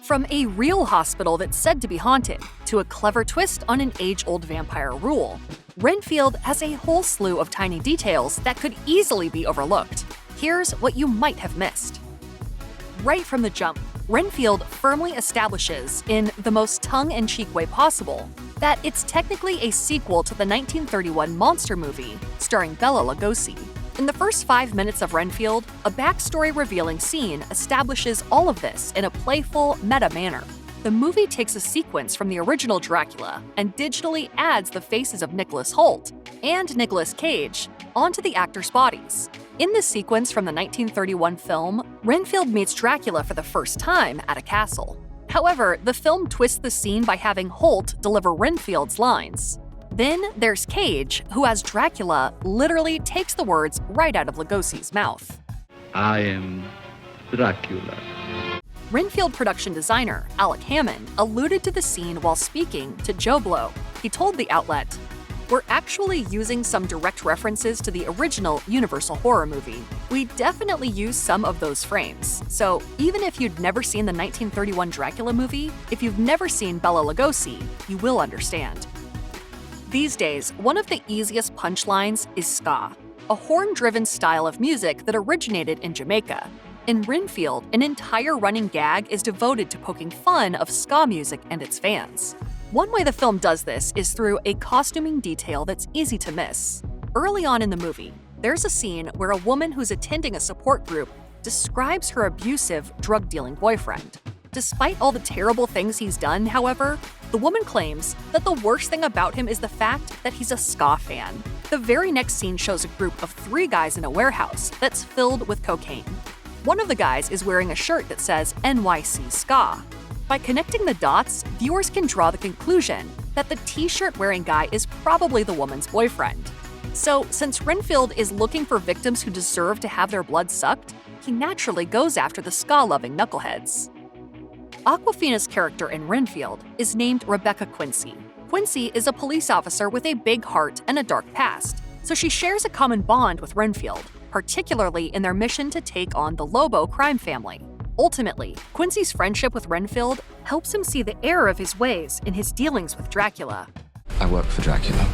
From a real hospital that's said to be haunted, to a clever twist on an age-old vampire rule, Renfield has a whole slew of tiny details that could easily be overlooked. Here's what you might have missed. Right from the jump, Renfield firmly establishes, in the most tongue-in-cheek way possible, that it's technically a sequel to the 1931 monster movie starring Bela Lugosi. In the first 5 minutes of Renfield, a backstory-revealing scene establishes all of this in a playful, meta manner. The movie takes a sequence from the original Dracula and digitally adds the faces of Nicholas Hoult and Nicolas Cage onto the actors' bodies. In this sequence from the 1931 film, Renfield meets Dracula for the first time at a castle. However, the film twists the scene by having Hoult deliver Renfield's lines. Then there's Cage, who as Dracula literally takes the words right out of Lugosi's mouth. I am Dracula. Renfield production designer Alec Hammond alluded to the scene while speaking to Joe Blow. He told the outlet, "We're actually using some direct references to the original Universal horror movie. We definitely use some of those frames. So even if you'd never seen the 1931 Dracula movie, if you've never seen Bela Lugosi, you will understand." These days, one of the easiest punchlines is ska, a horn-driven style of music that originated in Jamaica. In Renfield, an entire running gag is devoted to poking fun of ska music and its fans. One way the film does this is through a costuming detail that's easy to miss. Early on in the movie, there's a scene where a woman who's attending a support group describes her abusive, drug-dealing boyfriend. Despite all the terrible things he's done, however, the woman claims that the worst thing about him is the fact that he's a ska fan. The very next scene shows a group of 3 guys in a warehouse that's filled with cocaine. One of the guys is wearing a shirt that says NYC Ska. By connecting the dots, viewers can draw the conclusion that the t-shirt wearing guy is probably the woman's boyfriend. So, since Renfield is looking for victims who deserve to have their blood sucked, he naturally goes after the ska-loving knuckleheads. Awkwafina's character in Renfield is named Rebecca Quincy. Quincy is a police officer with a big heart and a dark past, so she shares a common bond with Renfield, particularly in their mission to take on the Lobo crime family. Ultimately, Quincy's friendship with Renfield helps him see the error of his ways in his dealings with Dracula. I work for Dracula.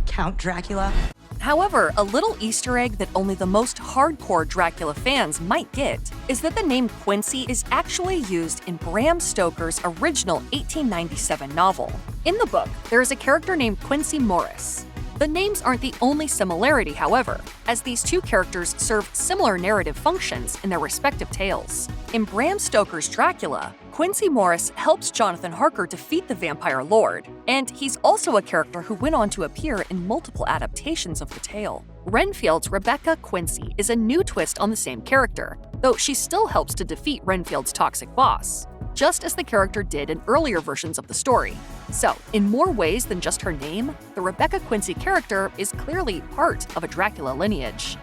Count Dracula? However, a little Easter egg that only the most hardcore Dracula fans might get is that the name Quincy is actually used in Bram Stoker's original 1897 novel. In the book, there is a character named Quincy Morris. The names aren't the only similarity, however, as these two characters serve similar narrative functions in their respective tales. In Bram Stoker's Dracula, Quincy Morris helps Jonathan Harker defeat the vampire lord, and he's also a character who went on to appear in multiple adaptations of the tale. Renfield's Rebecca Quincy is a new twist on the same character, though she still helps to defeat Renfield's toxic boss, just as the character did in earlier versions of the story. So, in more ways than just her name, the Rebecca Quincy character is clearly part of a Dracula lineage.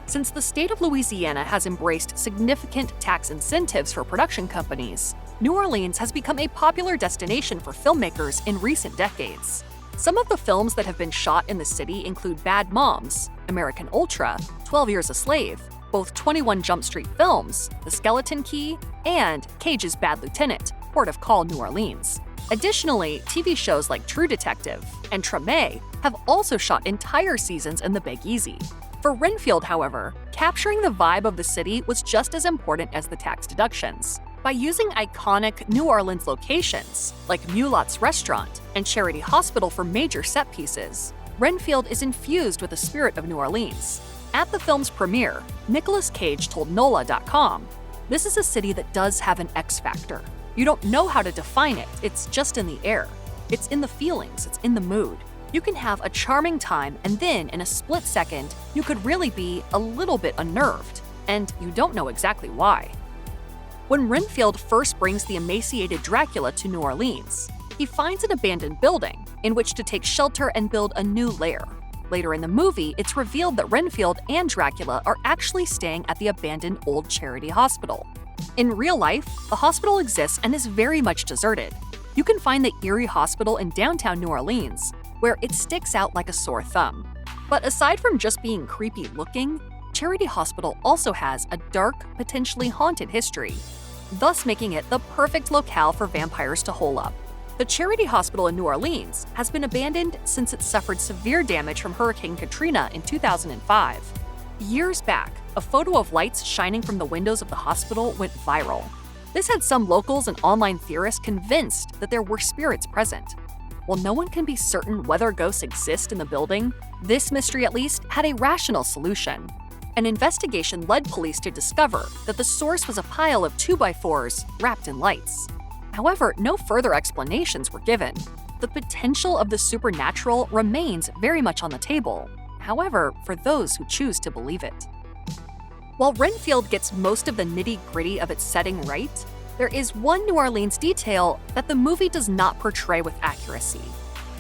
Since the state of Louisiana has embraced significant tax incentives for production companies, New Orleans has become a popular destination for filmmakers in recent decades. Some of the films that have been shot in the city include Bad Moms, American Ultra, 12 Years a Slave, both 21 Jump Street films, The Skeleton Key, and Cage's Bad Lieutenant, Port of Call, New Orleans. Additionally, TV shows like True Detective and Treme have also shot entire seasons in the Big Easy. For Renfield, however, capturing the vibe of the city was just as important as the tax deductions. By using iconic New Orleans locations, like Mulat's Restaurant and Charity Hospital for major set pieces, Renfield is infused with the spirit of New Orleans. At the film's premiere, Nicolas Cage told NOLA.com, "This is a city that does have an X factor. You don't know how to define it, it's just in the air. It's in the feelings, it's in the mood. You can have a charming time and then, in a split second, you could really be a little bit unnerved, and you don't know exactly why." When Renfield first brings the emaciated Dracula to New Orleans, he finds an abandoned building in which to take shelter and build a new lair. Later in the movie, it's revealed that Renfield and Dracula are actually staying at the abandoned old Charity Hospital. In real life, the hospital exists and is very much deserted. You can find the Erie Hospital in downtown New Orleans, where it sticks out like a sore thumb. But aside from just being creepy looking, Charity Hospital also has a dark, potentially haunted history. thus making it the perfect locale for vampires to hole up. The Charity Hospital in New Orleans has been abandoned since it suffered severe damage from Hurricane Katrina in 2005. Years back, a photo of lights shining from the windows of the hospital went viral. This had some locals and online theorists convinced that there were spirits present. While no one can be certain whether ghosts exist in the building, this mystery at least had a rational solution. An investigation led police to discover that the source was a pile of 2x4s wrapped in lights. However, no further explanations were given. The potential of the supernatural remains very much on the table, however, for those who choose to believe it. While Renfield gets most of the nitty-gritty of its setting right, there is one New Orleans detail that the movie does not portray with accuracy.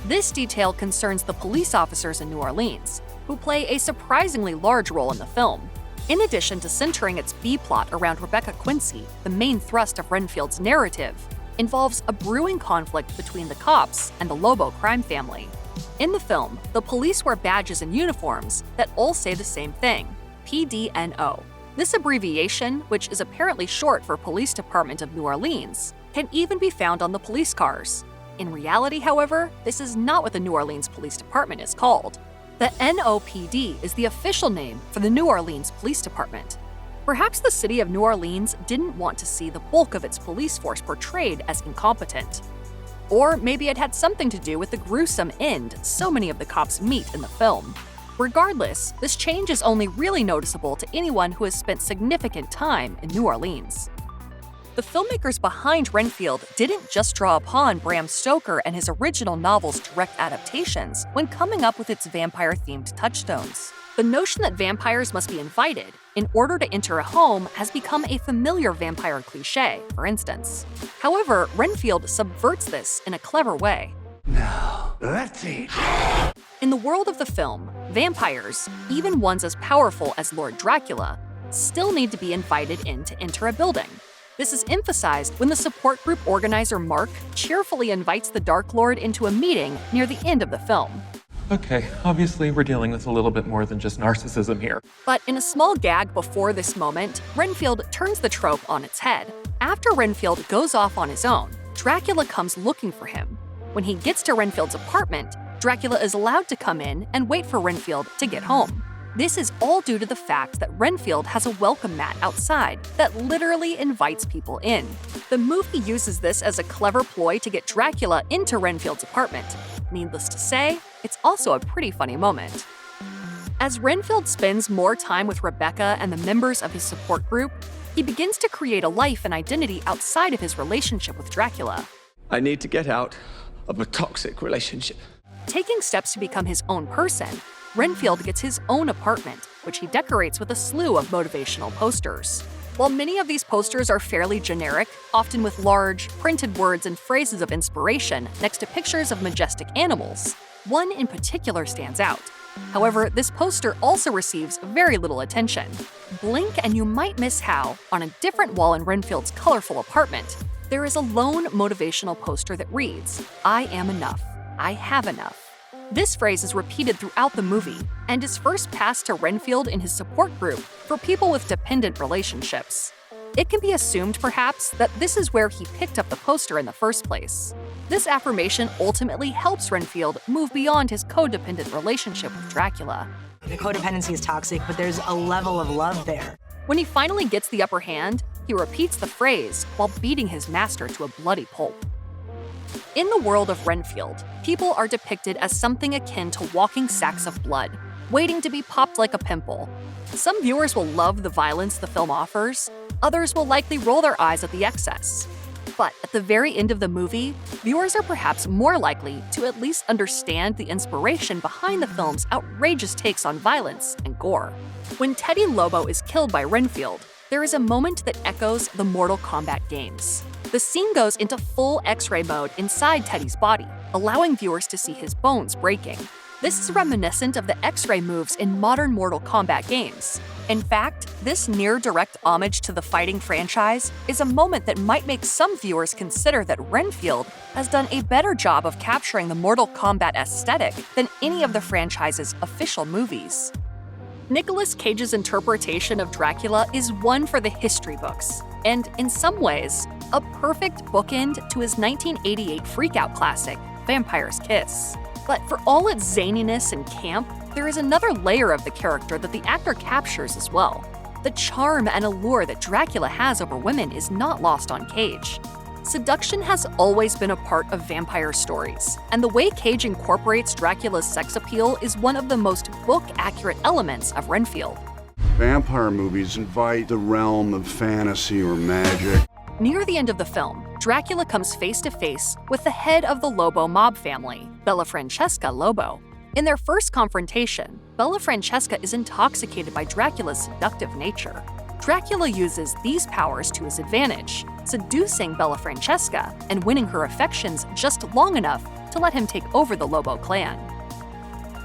This detail concerns the police officers in New Orleans, who play a surprisingly large role in the film. In addition to centering its B-plot around Rebecca Quincy, the main thrust of Renfield's narrative involves a brewing conflict between the cops and the Lobo crime family. In the film, the police wear badges and uniforms that all say the same thing: PDNO. This abbreviation, which is apparently short for Police Department of New Orleans, can even be found on the police cars. In reality, however, this is not what the New Orleans Police Department is called. The NOPD is the official name for the New Orleans Police Department. Perhaps the city of New Orleans didn't want to see the bulk of its police force portrayed as incompetent. Or maybe it had something to do with the gruesome end so many of the cops meet in the film. Regardless, this change is only really noticeable to anyone who has spent significant time in New Orleans. The filmmakers behind Renfield didn't just draw upon Bram Stoker and his original novel's direct adaptations when coming up with its vampire-themed touchstones. The notion that vampires must be invited in order to enter a home has become a familiar vampire cliché, for instance. However, Renfield subverts this in a clever way. Now, let's eat. In the world of the film, vampires, even ones as powerful as Lord Dracula, still need to be invited in to enter a building. This is emphasized when the support group organizer Mark cheerfully invites the Dark Lord into a meeting near the end of the film. Okay, obviously we're dealing with a little bit more than just narcissism here. But in a small gag before this moment, Renfield turns the trope on its head. After Renfield goes off on his own, Dracula comes looking for him. When he gets to Renfield's apartment, Dracula is allowed to come in and wait for Renfield to get home. This is all due to the fact that Renfield has a welcome mat outside that literally invites people in. The movie uses this as a clever ploy to get Dracula into Renfield's apartment. Needless to say, it's also a pretty funny moment. As Renfield spends more time with Rebecca and the members of his support group, he begins to create a life and identity outside of his relationship with Dracula. I need to get out of a toxic relationship. Taking steps to become his own person, Renfield gets his own apartment, which he decorates with a slew of motivational posters. While many of these posters are fairly generic, often with large, printed words and phrases of inspiration next to pictures of majestic animals, one in particular stands out. However, this poster also receives very little attention. Blink and you might miss how, on a different wall in Renfield's colorful apartment, there is a lone motivational poster that reads, "I am enough. I have enough." This phrase is repeated throughout the movie and is first passed to Renfield in his support group for people with dependent relationships. It can be assumed, perhaps, that this is where he picked up the poster in the first place. This affirmation ultimately helps Renfield move beyond his codependent relationship with Dracula. The codependency is toxic, but there's a level of love there. When he finally gets the upper hand, he repeats the phrase while beating his master to a bloody pulp. In the world of Renfield, people are depicted as something akin to walking sacks of blood, waiting to be popped like a pimple. Some viewers will love the violence the film offers, others will likely roll their eyes at the excess. But at the very end of the movie, viewers are perhaps more likely to at least understand the inspiration behind the film's outrageous takes on violence and gore. When Teddy Lobo is killed by Renfield, there is a moment that echoes the Mortal Kombat games. The scene goes into full X-ray mode inside Teddy's body, allowing viewers to see his bones breaking. This is reminiscent of the X-ray moves in modern Mortal Kombat games. In fact, this near-direct homage to the fighting franchise is a moment that might make some viewers consider that Renfield has done a better job of capturing the Mortal Kombat aesthetic than any of the franchise's official movies. Nicolas Cage's interpretation of Dracula is one for the history books. and in some ways, a perfect bookend to his 1988 freakout classic, Vampire's Kiss. But for all its zaniness and camp, there is another layer of the character that the actor captures as well. The charm and allure that Dracula has over women is not lost on Cage. Seduction has always been a part of vampire stories, and the way Cage incorporates Dracula's sex appeal is one of the most book-accurate elements of Renfield. Vampire movies invite the realm of fantasy or magic. Near the end of the film, Dracula comes face to face with the head of the Lobo mob family, Bella Francesca Lobo. In their first confrontation, Bella Francesca is intoxicated by Dracula's seductive nature. Dracula uses these powers to his advantage, seducing Bella Francesca and winning her affections just long enough to let him take over the Lobo clan.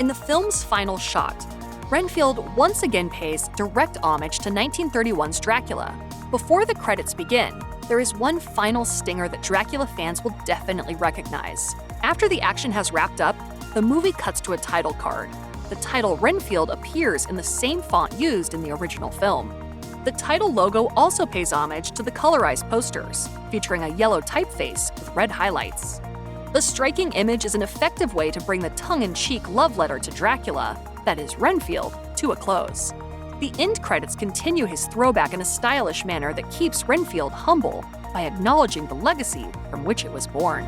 In the film's final shot, Renfield once again pays direct homage to 1931's Dracula. Before the credits begin, there is one final stinger that Dracula fans will definitely recognize. After the action has wrapped up, the movie cuts to a title card. The title Renfield appears in the same font used in the original film. The title logo also pays homage to the colorized posters, featuring a yellow typeface with red highlights. The striking image is an effective way to bring the tongue-in-cheek love letter to Dracula, that is Renfield, to a close. The end credits continue his throwback in a stylish manner that keeps Renfield humble by acknowledging the legacy from which it was born.